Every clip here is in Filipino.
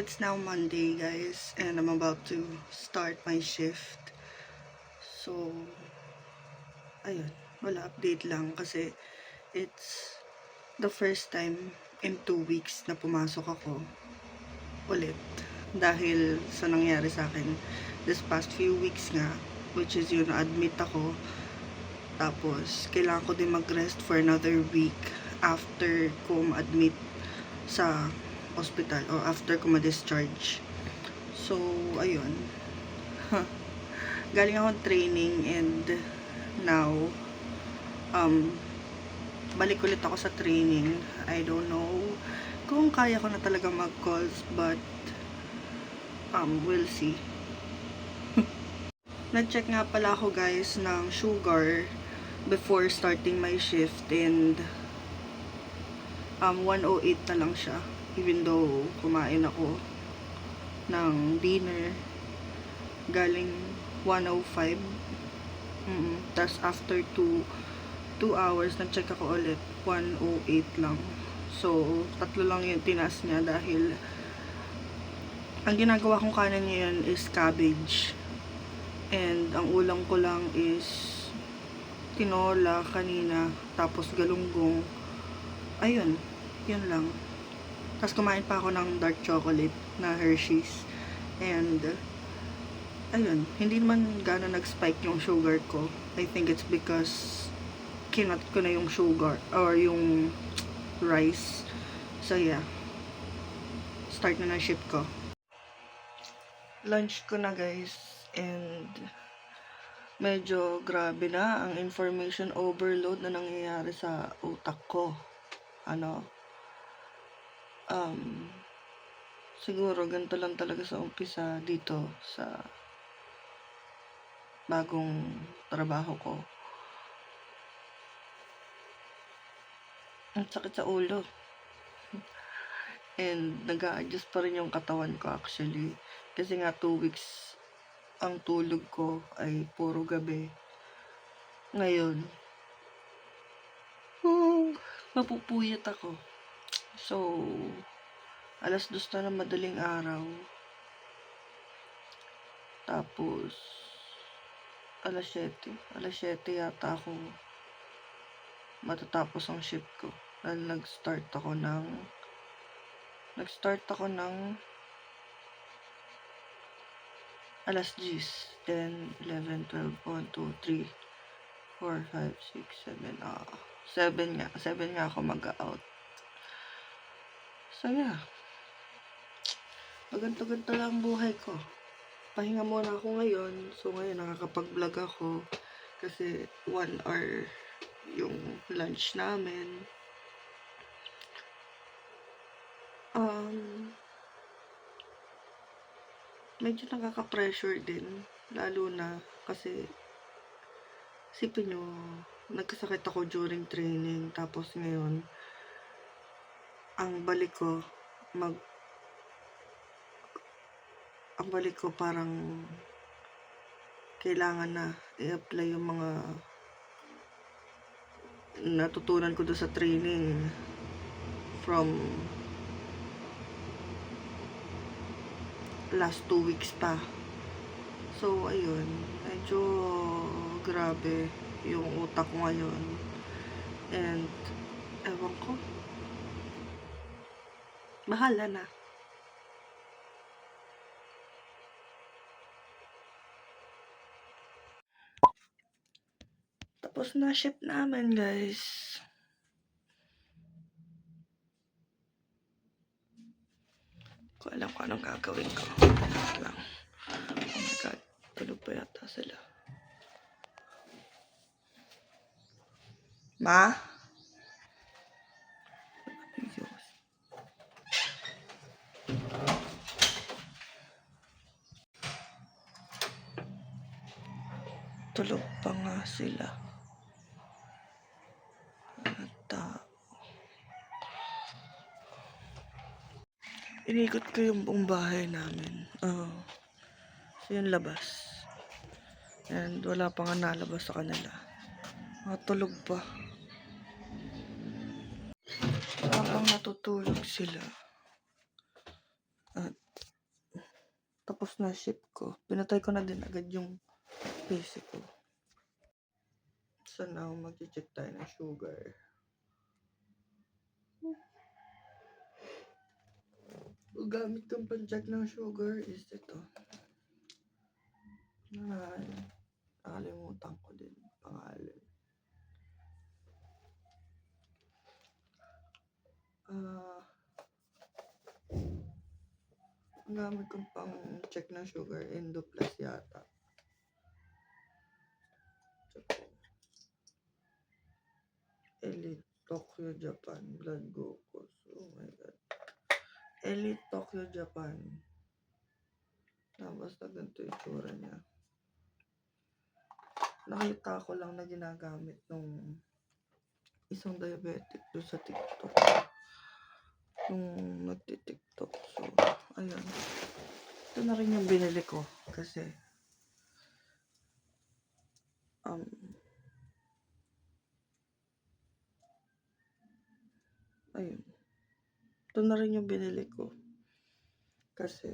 it's now Monday, guys, and I'm about to start my shift. So, ayun, wala update lang kasi it's the first time in 2 weeks na pumasok ako ulit dahil sa nangyari sa akin this past few weeks nga, which is yun, na-admit ako, tapos kailangan ko din mag-rest for another week after ko ma-admit sa hospital or after ko ma-discharge. So, ayun. Galing akong training and now, balik ulit ako sa training. I don't know kung kaya ko na talaga mag-calls, but we'll see. Nag-check nga pala ako, guys, ng sugar before starting my shift and 108 na lang siya, even though kumain ako ng dinner galing 105. Tas after 2 hours nag-check ako ulit, 108 lang. So 3 lang yung tinaas niya dahil ang ginagawa kong kanan ngayon is cabbage and ang ulam ko lang is tinola kanina, tapos galunggong. Ayun, yun lang. Tapos kumain pa ako ng dark chocolate na Hershey's. And, ayun, hindi naman gano'n nag-spike yung sugar ko. I think it's because kinat ko na yung sugar or yung rice. So, yeah. Start na shift ko. Lunch ko na, guys. And, medyo grabe na ang information overload na nangyayari sa utak ko. Siguro ganito lang talaga sa umpisa dito sa bagong trabaho ko. Ang sakit sa ulo. And nag-a-adjust pa rin yung katawan ko actually. Kasi nga 2 weeks ang tulog ko ay puro gabi. Ngayon, mapupuyat ako. So, 2:00 na ng madaling araw. Tapos, 7:00 yata ako matatapos ang shift ko. Dahil nag-start ako ng 10, 11, 12, 1, 2, 3, 4, 5, 6, 7, 7 nga ako mag-out. So, yeah. Ganto-ganto lang buhay ko. Pahinga muna ako ngayon. So, ngayon nakakapag-vlog ako. Kasi 1 hour yung lunch namin. Medyo nakaka-pressure din. Lalo na kasi isipin nyo, nagkasakit ako during training. Tapos ngayon, ang balik ko parang kailangan na i-apply yung mga natutunan ko doon sa training from last 2 weeks pa. So, ayun, medyo grabe yung utak ko ngayon. And, ewan ko. Bahala na. Tapos na shift namin, guys. Ko alam kung anong gagawin ko. Lang. Oh my God. Tulog pa yata sila. Ma? Tulog pa nga sila. Inikot ko yung buong bahay namin. So, yung labas. And wala pa nga nalabas sa kanila. Matulog pa. Habang natutulog sila. At tapos na ship ko. Pinatay ko na din agad yung PC ko. So now, mag-check tayo ng sugar. Ang gamit kong pan-check ng sugar is ito. Nakalimutan ko din pangalan. Ang gamit kong pang-check ng sugar, Endo Plus yata. Elite Tokyo Japan blood glucose. Oh my god. Elite Tokyo Japan. Basta ganito yung itsura niya. Nakita ko lang na ginagamit nung isang diabetic doon sa TikTok. Nung nagti-TikTok. So, ayun. Ito na rin yung binili ko. Kasi, ayun. Ito na rin yung binili ko. Kasi,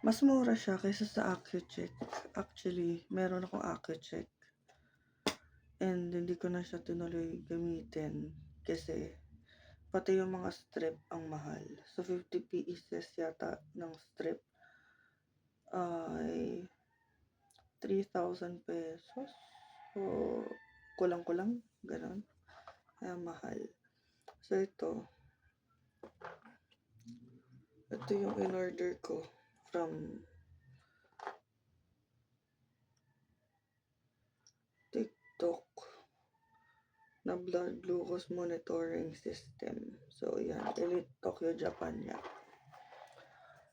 mas mura siya kaysa sa Accu-Check. Actually, meron akong Accu-Check. And hindi ko na siya tinuloy gamitin. Kasi, pati yung mga strip ang mahal. So, 50 pieces yata ng strip ay 3,000 pesos. So, kulang-kulang. Ganon. Kaya mahal. So, ito yung in-order ko from TikTok na blood glucose monitoring system. So, yan. Elite Tokyo Japan yan.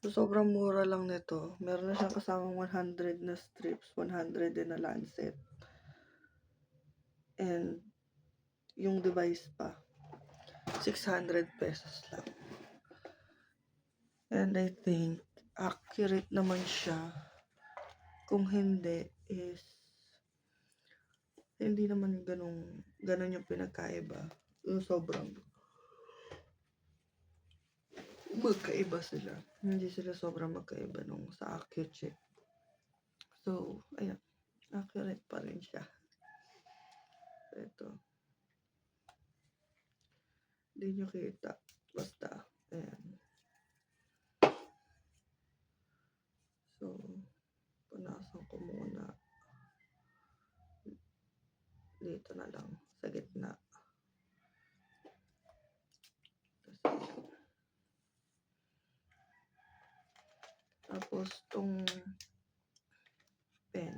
So, sobrang mura lang nito. Meron na siyang kasamang 100 na strips, 100 din na lancet. And, yung device pa, 600 pesos lang. And I think, accurate naman siya. Kung hindi, is, hindi naman ganun yung pinagkaiba. Yung sobrang magkaiba sila. Hindi sila sobrang magkaiba nung sa Accu-Check. So, ayan. Accurate pa rin siya. Ito. Hindi nyo kita. Basta, ayan. So, punasan ko muna. Dito na lang. Sa gitna. Tapos, tong pen.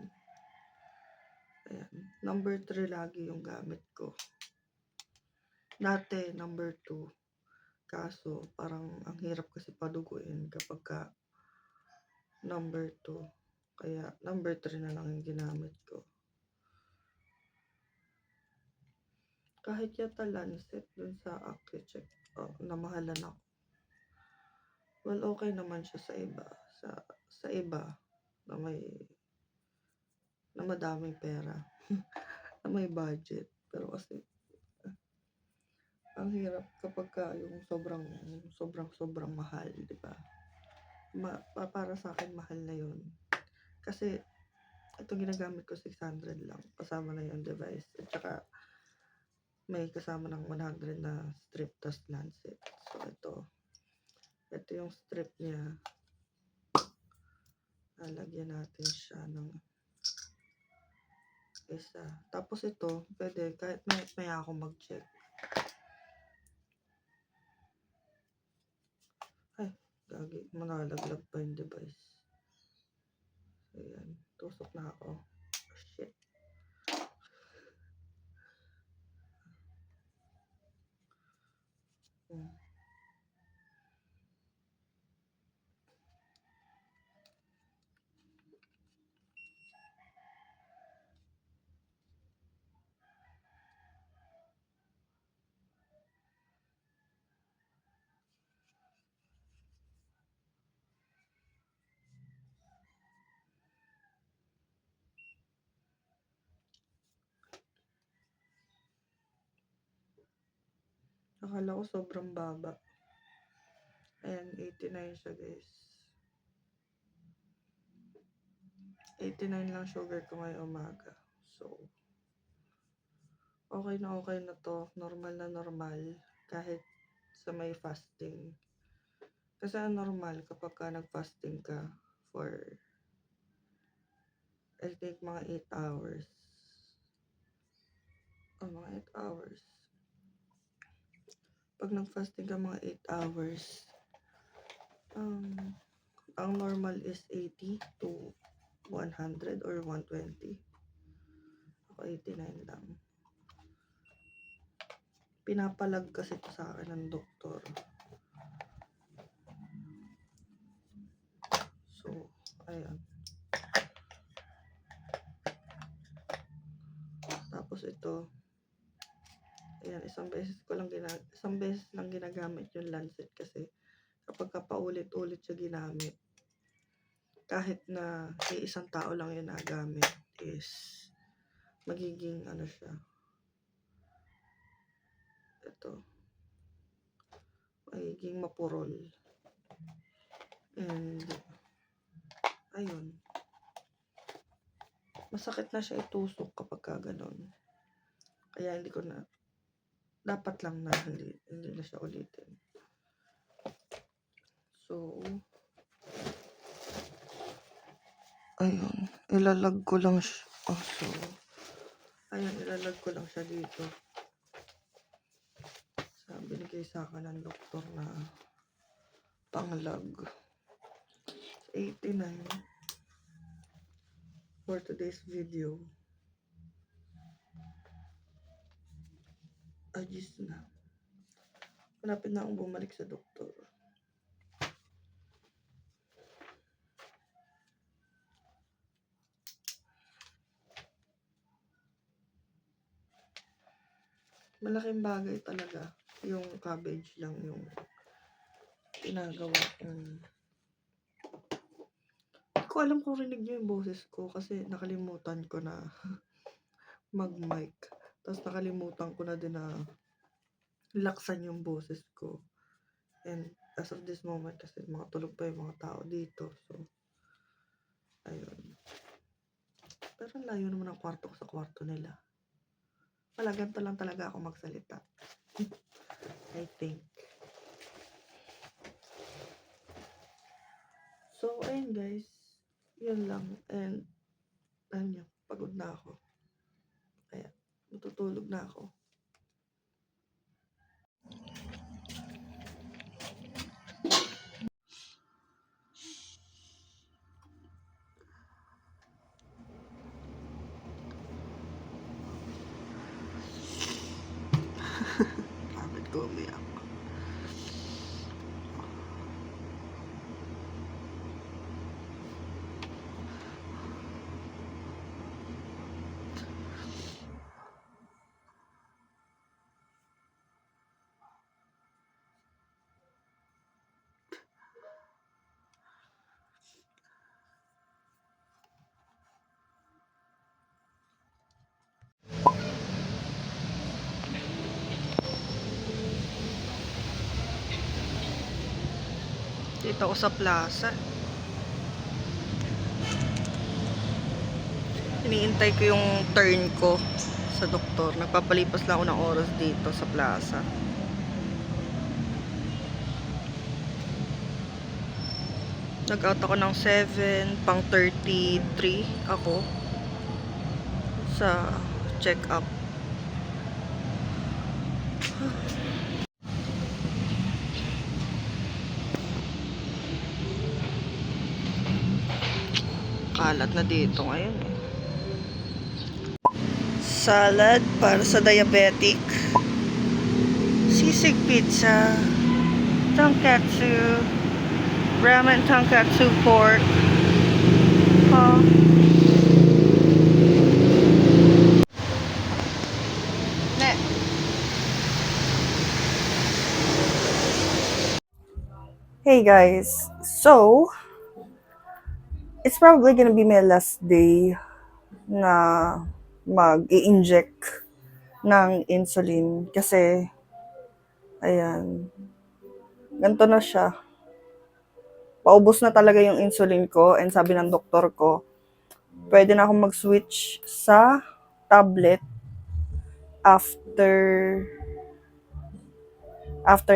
Ayan. Number 3 lagi yung gamit ko. Dati, number 2. Kaso, parang ang hirap kasi paduguin kapag ka number 2. Kaya, number 3 na lang yung ginamit ko. Kahit yata lancet dun sa Accu-Check, namahalan ako. Well, okay naman siya sa iba. Sa iba na madaming pera. Na may budget. Pero kasi, ang hirap kapag ka yung sobrang mahal, di ba? Para sa akin, mahal na yun. Kasi, itong ginagamit ko, 600 lang. Kasama na yung device. At saka, may kasama ng 100 na strip tas lancet. So, ito yung strip niya. Lalagyan natin siya ng isa. Tapos ito, pwede kahit maya ako mag-check. Ay, gagi. Manalaglag pa yung device. So, yan. Tusok na ako. Shit. Akala ko sobrang baba. Ayan, 89 siya guys. 89 lang sugar ko ngayong umaga. So, okay na to. Normal na normal. Kahit sa may fasting. Kasi ang normal kapag ka nag-fasting ka for I think mga 8 hours. Mga 8 hours. Pag nag-fasting ka mga 8 hours, ang normal is 80 to 100 or 120. Ako 89 lang. Pinapalag kasi ito sa akin ng doktor. So, ayan. Tapos ito, ayan, isang beses lang ginagamit yung lancet kasi kapag paulit-ulit siya ginamit, kahit na isang tao lang yung nagamit, is magiging ano siya, ito, magiging mapurol. And ayun, masakit na siya itusok kapag ka ganun. Kaya hindi ko na, dapat lang na hindi na siya ulitin. So, ayun, ilalag ko lang siya. So, ayun, ilalag ko lang siya dito. Binigay sa akin ng doktor na panglag. 89 for today's video. Ayos na. Malapit na akong bumalik sa doktor. Malaking bagay talaga. Yung cabbage lang yung ginagawa kong. Hindi ko alam kung rinig niyo yung boses ko kasi nakalimutan ko na mag-mic. Tapos nakalimutan ko na din na laksan yung boses ko. And as of this moment kasi mga tulog pa yung mga tao dito. So, ayun. Pero layo naman ang kwarto ko sa kwarto nila. Wala, ganito lang talaga ako magsalita. I think. So, ayun guys. Yun lang. And, alam nyo, pagod na ako. Kaya, matutulog na ako. Bakit ko umiyak? Dito ako sa plaza. Iniintay ko yung turn ko sa doktor. Nagpapalipas lang ako ng oras dito sa plaza. Nag-out ako ng 7, pang 33 ako sa check-up. Kalat na dito ngayon eh. Salad para sa diabetic. Sisig pizza. Tonkatsu. Ramen tonkatsu pork. Huh? Hey guys, so it's probably gonna be my last day na mag-i-inject ng insulin kasi ayan, ganito na siya. paubos na talaga yung insulin ko, and sabi ng doktor ko, pwede na akong mag-switch sa tablet after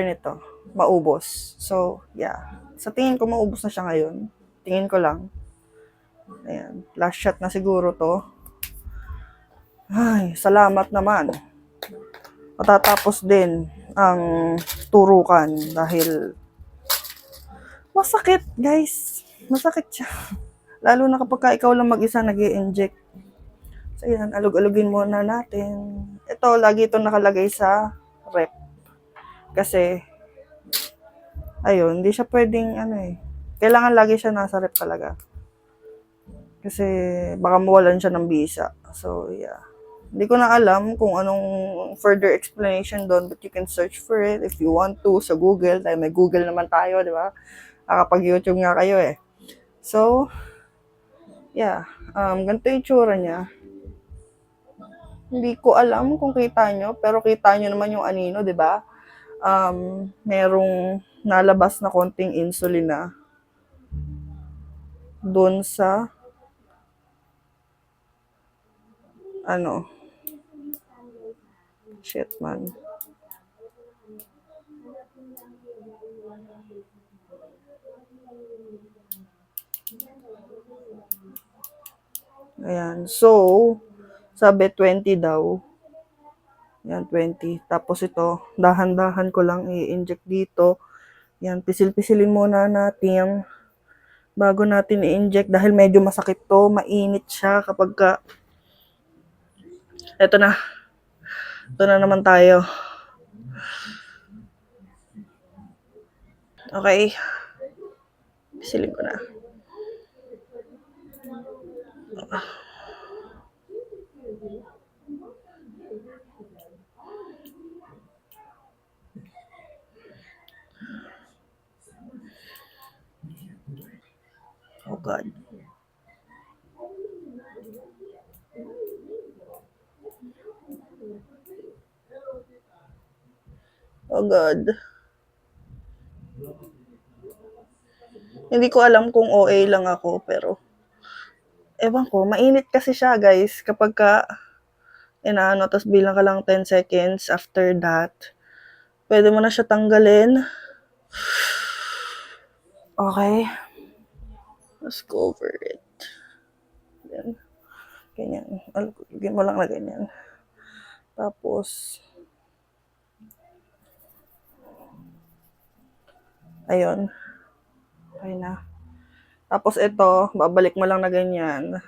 nito, maubos. So, yeah. Sa tingin ko, maubos na siya ngayon. Tingin ko lang. Ayan. Last shot na siguro to. Ay, salamat naman. Matatapos din ang turukan dahil masakit, guys. Masakit siya. Lalo na kapag ikaw lang mag-isa nag-i-inject. So, yan. Alug-alugin muna natin. Ito, lagi ito nakalagay sa rep. Kasi, ayun, hindi siya pwedeng, kailangan lagi siya nasa rep talaga. Kasi, baka mawalan siya ng bisa. So, yeah. Hindi ko na alam kung anong further explanation doon, but you can search for it if you want to sa Google. Dahil may Google naman tayo, di ba? Nakapag-YouTube nga kayo eh. So, yeah. Ganito yung tsura niya. Hindi ko alam kung kita nyo, pero kita nyo naman yung anino, di ba? Merong nalabas na konting insulin na doon sa shit man. Ayan. So, sabi 20 daw. Yan, 20. Tapos ito, dahan-dahan ko lang i-inject dito. Yan, pisil-pisilin muna natin bago natin i-inject dahil medyo masakit to. Mainit siya kapag ka... Ito na. Ito na naman tayo. Okay. Pisilin ko na. Oh God. Oh God. Hindi ko alam kung OA lang ako, pero ewan ko, mainit kasi siya, guys, kapag ka tapos bilang ka lang 10 seconds after that, pwede mo na siya tanggalin. Okay. Let's go over it. Yan. Ganyan. Lagyan mo lang na ganyan. Tapos, ayun. Okay na. Tapos ito, babalik mo lang na ganyan.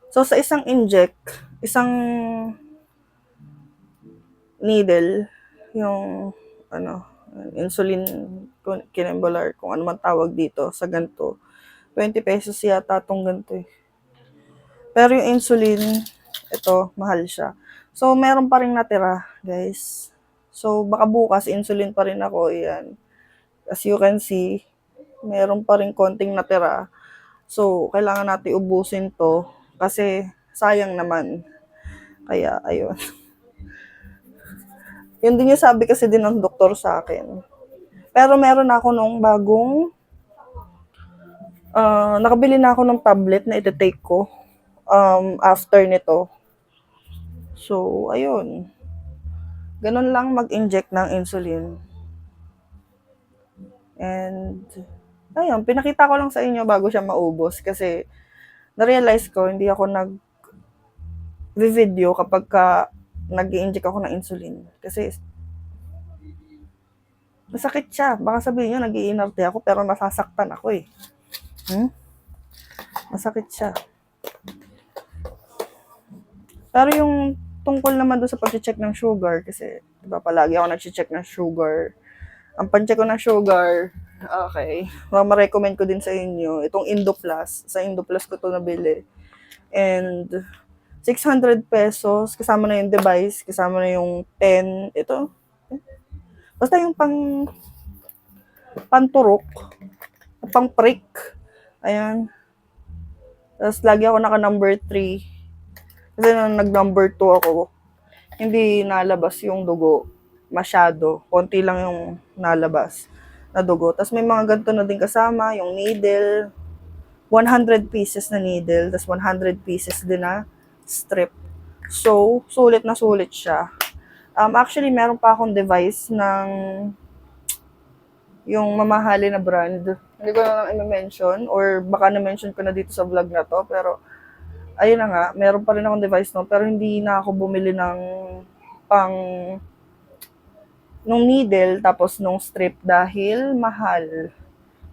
So, sa isang isang needle, yung, insulin kinembolar, kung ano man tawag dito, sa ganito, 20 pesos yata itong ganito eh. Pero yung insulin, ito, mahal siya. So, meron pa rin natira, guys. So, baka bukas, insulin pa rin ako, yan. As you can see, meron pa rin konting natira. So, kailangan natin ubusin to kasi sayang naman. Kaya, ayun. Yun din yung sabi kasi din ng doktor sa akin. Pero meron ako nung bagong nakabili na ako ng tablet na iti-take ko after nito. So, ayun. Ganun lang mag-inject ng insulin. And, ayun, pinakita ko lang sa inyo bago siya maubos kasi na-realize ko, hindi ako nag-video kapag nag-i-inject ako ng insulin. Kasi, masakit siya. Baka sabihin nyo, nag-iinarte ako pero nasasaktan ako eh. Masakit siya. Pero yung tungkol naman doon sa pag-check ng sugar, kasi diba palagi ako nag-check ng sugar. Ang pan-check ko ng sugar, okay, ma-recommend ko din sa inyo, itong Indoplus. Sa Indoplus ko to nabili. And 600 pesos, kasama na yung device, kasama na yung pen, ito. Basta yung panturok, pang-prick. Ayan. Tapos lagi ako naka number 3. Kasi nung nag-number 2 ako, hindi nalabas yung dugo masyado. Konti lang yung nalabas. na dugo. Tapos may mga ganito na din kasama, yung needle, 100 pieces na needle, tapos 100 pieces din na strip. So, sulit na sulit siya. Actually, meron pa akong device ng yung mamahali na brand. Hindi ko na lang i-mention or baka na-mention ko na dito sa vlog na to. Pero, ayun na nga, meron pa rin akong device no. Pero hindi na ako bumili ng pang nung needle tapos nung strip dahil mahal.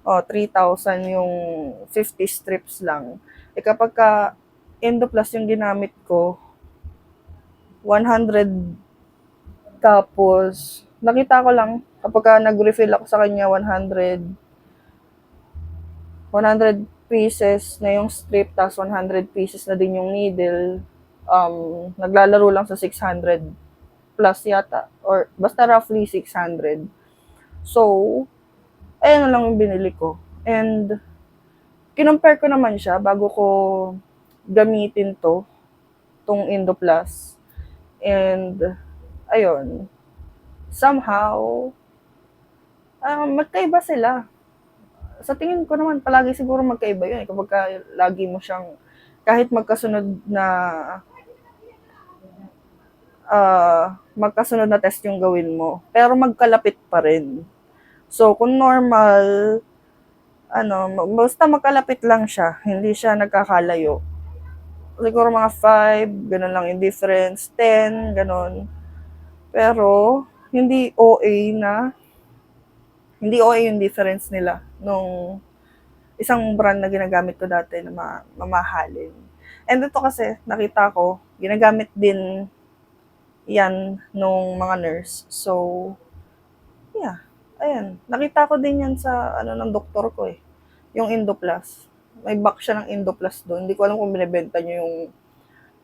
3,000 yung 50 strips lang. Kapag ka Endoplus yung ginamit ko, 100 tapos nakita ko lang kapag ka nag-refill ako sa kanya 100 pieces na yung strip tapos 100 pieces na din yung needle, naglalaro lang sa 600 plus yata or basta roughly 600. So, ayan na lang yung binili ko. And kinompare ko naman siya bago ko gamitin tong Endoplus. And ayun, somehow magkaiba sila. Sa tingin ko naman palagi siguro magkaiba yun kapag lagi mo siyang kahit magkasunod na test yung gawin mo, pero magkalapit pa rin. So kung normal, basta magkalapit lang siya, hindi siya nagkakalayo. Siguro mga 5, ganun lang yung difference, 10, ganun. Pero hindi OA yung difference nila nung isang brand na ginagamit ko dati na mamahalin. And ito kasi, nakita ko, ginagamit din yan nung mga nurse. So, yeah. Ayan. Nakita ko din yan sa ng doktor ko eh. Yung Endoplus. May box siya ng Endoplus doon. Hindi ko alam kung binibenta niyo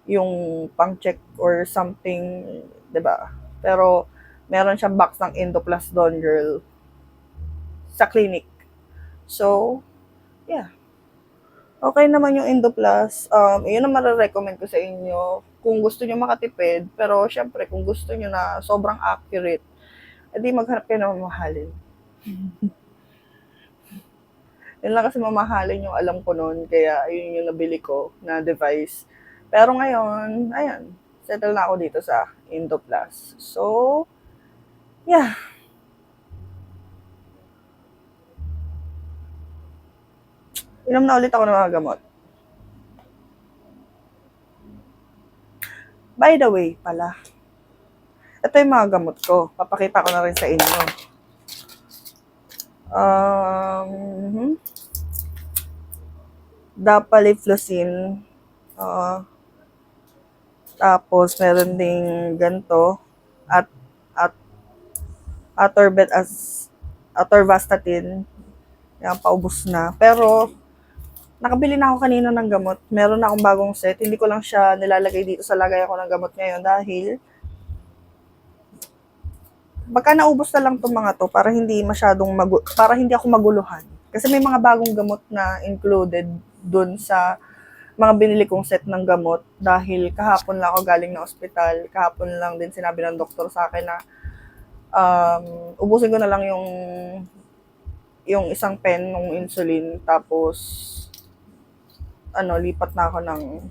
yung pang-check or something, 'di ba? Pero meron siyang box ng Endoplus doon, girl, sa clinic. So, yeah. Okay naman yung Endoplus. Yun ang marirecommend ko sa inyo kung gusto niyo makatipid. Pero syempre, kung gusto niyo na sobrang accurate, edi maghanap kayo ng mamahalin. Yun lang kasi mamahalin yung alam ko noon. Kaya yun yung nabili ko na device. Pero ngayon, ayan, settle na ako dito sa Endoplus. So, yeah. Inom na ulit ako ng mga gamot. By the way, pala, ito yung mga gamot ko. Papakita ko na rin sa inyo. Dapagliflozin. Tapos, meron ding ganito. At atorvastatin. Yan, paubos na. Pero, nakabili na ako kanina ng gamot. Meron na akong bagong set. Hindi ko lang siya nilalagay dito sa lagay ako ng gamot ngayon dahil baka naubos na lang itong mga to para hindi ako maguluhan. Kasi may mga bagong gamot na included dun sa mga binili kong set ng gamot dahil kahapon lang ako galing na ospital. Kahapon lang din sinabi ng doktor sa akin na ubusin ko na lang yung isang pen ng insulin tapos lipat na ako ng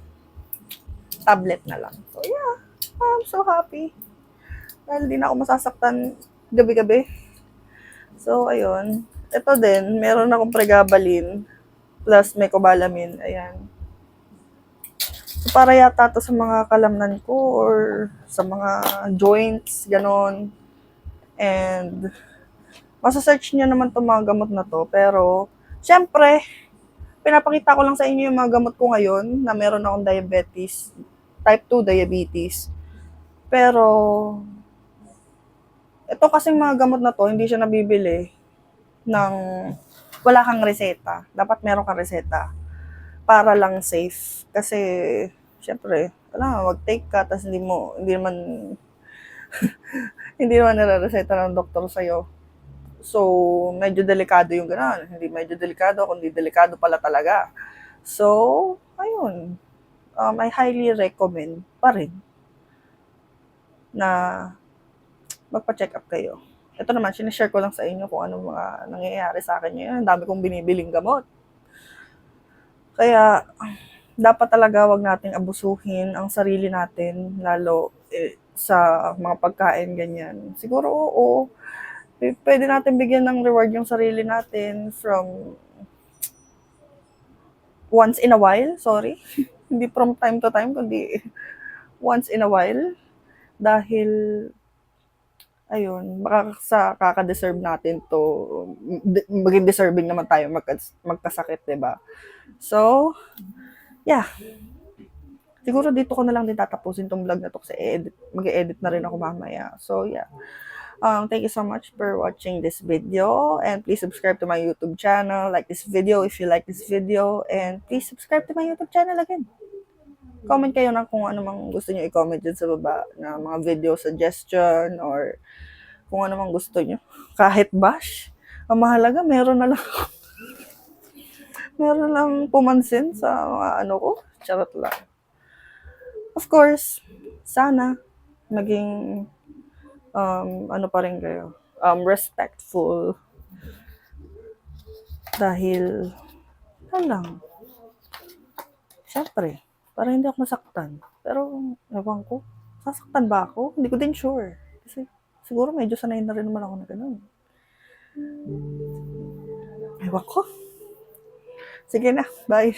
tablet na lang. So yeah, I'm so happy. Dahil di na ako masasaktan gabi-gabi. So ayun, ito din, meron akong pregabalin plus mecobalamin, ayan. So, para yata to sa mga kalamnan ko or sa mga joints, ganon. And masasearch nyo naman itong mga gamot na to. Pero, syempre, pinapakita ko lang sa inyo yung mga gamot ko ngayon na meron akong diabetes, type 2 diabetes. Pero, ito kasing mga gamot na to, hindi siya nabibili ng wala kang reseta. Dapat meron kang reseta para lang safe. Kasi, syempre, mag-take ka, tapos hindi naman hindi naman nare-reseta ng doktor sa'yo. So, medyo delikado yung gano'n. Hindi medyo delikado, kundi delikado pala talaga. So, ayun. I highly recommend pa rin na magpa-check up kayo. ito naman, sinishare ko lang sa inyo kung ano mga nangyayari sa akin ngayon. Ang dami kong binibiling gamot. Kaya, dapat talaga wag nating abusuhin ang sarili natin, lalo sa mga pagkain, ganyan. Siguro, oo, pwede natin bigyan ng reward yung sarili natin from once in a while, sorry. Hindi from time to time, kundi once in a while. Dahil, ayun, baka sa kaka-deserve natin to, maging deserving naman tayo magkasakit, 'di ba? So, yeah. Siguro dito ko na lang din tatapusin tong vlog na to kasi mag-edit na rin ako mamaya. So, yeah. Thank you so much for watching this video, and please subscribe to my YouTube channel, like this video if you like this video, and please subscribe to my YouTube channel again. Comment kayo na kung ano mang gusto nyo i-comment dyan sa baba na mga video suggestion or kung ano mang gusto nyo. Kahit bash, ang mahalaga meron na lang meron lang pumansin sa mga ano ko. Charot lang. Of course, sana maging ano pa rin kayo, respectful. Dahil, ano lang, syempre, para hindi ako masaktan. Pero, ewan ko, sasaktan ba ako? Hindi ko din sure. Kasi, siguro medyo sanay na rin naman ako na ganun. Ewan ko. Sige na, bye.